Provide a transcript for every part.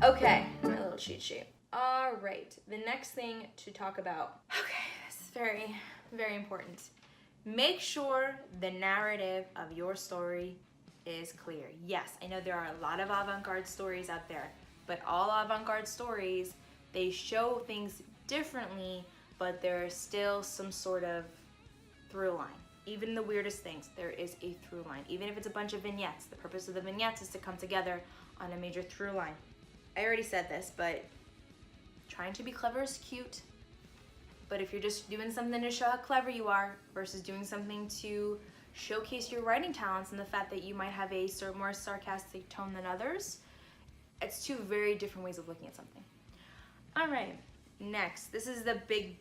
Okay, my little cheat sheet. All right, the next thing to talk about. Okay, this is very, very important. Make sure the narrative of your story is clear. Yes, I know there are a lot of avant-garde stories out there, but all avant-garde stories, they show things differently, but there is still some sort of through line. Even the weirdest things, there is a through line. Even if it's a bunch of vignettes, the purpose of the vignettes is to come together on a major through line. I already said this, but trying to be clever is cute. But if you're just doing something to show how clever you are versus doing something to showcase your writing talents and the fact that you might have a more sarcastic tone than others, it's two very different ways of looking at something. All right, next, this is the big.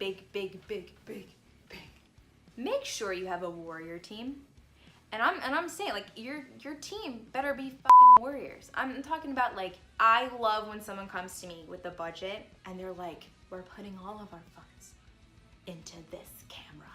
Make sure you have a warrior team. And I'm saying, like, your team better be fucking warriors. I'm talking about, like, I love when someone comes to me with a budget and they're like, we're putting all of our funds into this camera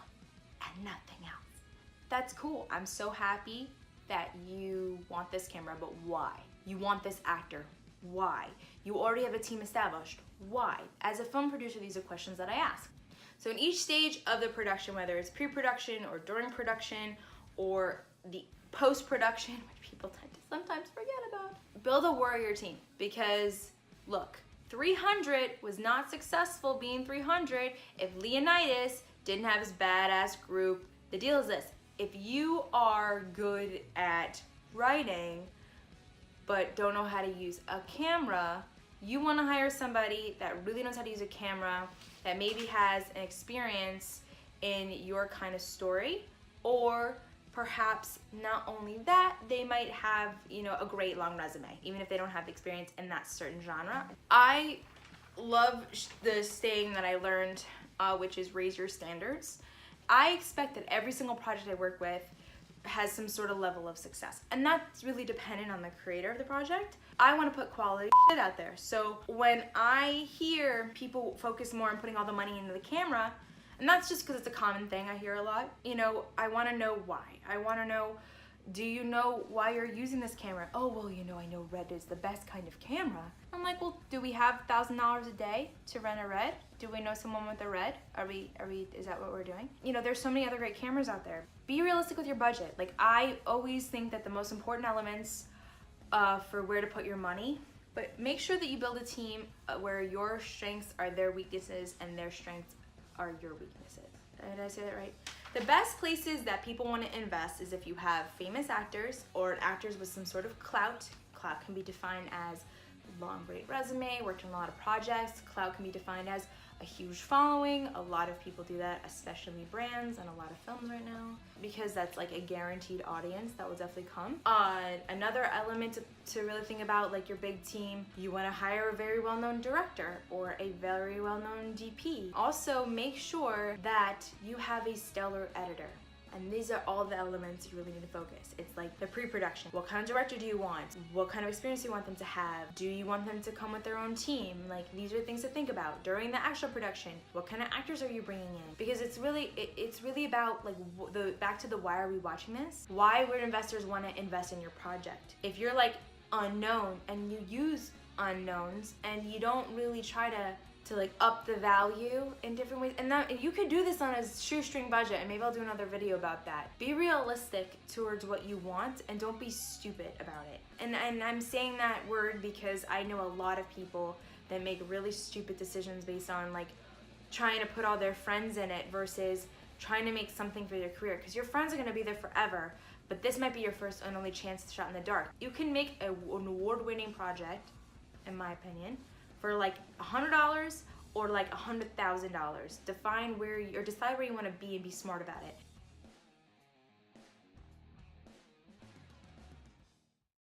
and nothing else. That's cool. I'm so happy that you want this camera, but why? You want this actor. Why? You already have a team established. Why? As a film producer, these are questions that I ask. So in each stage of the production, whether it's pre-production or during production or the post-production, which people tend to sometimes forget about, build a warrior team. Because look, 300 was not successful being 300 if Leonidas didn't have his badass group. The deal is this: if you are good at writing but don't know how to use a camera, you want to hire somebody that really knows how to use a camera, that maybe has an experience in your kind of story, or perhaps not only that, they might have, you know, a great long resume, even if they don't have experience in that certain genre. I love the saying that I learned, which is raise your standards. I expect that every single project I work with has some sort of level of success, and that's really dependent on the creator of the project. I want to put quality shit out there. So when I hear people focus more on putting all the money into the camera, and that's just because it's a common thing I hear a lot, you know, I want to know why. I want to know, do you know why you're using this camera? Oh, well, you know, I know Red is the best kind of camera. I'm like, well, do we have $1,000 a day to rent a Red? Do we know someone with a Red? Is that what we're doing? You know, there's so many other great cameras out there. Be realistic with your budget. Like, I always think that the most important elements for where to put your money, but make sure that you build a team where your strengths are their weaknesses and their strengths are your weaknesses. Did I say that right? The best places that people want to invest is if you have famous actors or actors with some sort of clout. Clout can be defined as long, great resume, worked on a lot of projects. Clout can be defined as a huge following. A lot of people do that, especially brands and a lot of films right now, because that's like a guaranteed audience that will definitely come. Another element to really think about, like your big team, you want to hire a very well-known director or a very well-known DP. Also, make sure that you have a stellar editor. And these are all the elements you really need to focus. It's like the pre-production. What kind of director do you want? What kind of experience do you want them to have? Do you want them to come with their own team? Like, these are things to think about. During the actual production, what kind of actors are you bringing in? Because it's really about, like, back to the why are we watching this? Why would investors want to invest in your project? If you're like unknown and you use unknowns and you don't really try to like up the value in different ways, and you could do this on a shoestring budget, and maybe I'll do another video about that. Be realistic towards what you want and don't be stupid about it. And I'm saying that word because I know a lot of people that make really stupid decisions based on like trying to put all their friends in it versus trying to make something for their career, because your friends are going to be there forever, but this might be your first and only chance to shot in the dark. You can make an award-winning project, in my opinion, for like $100 or like $100,000. Decide where you want to be and be smart about it.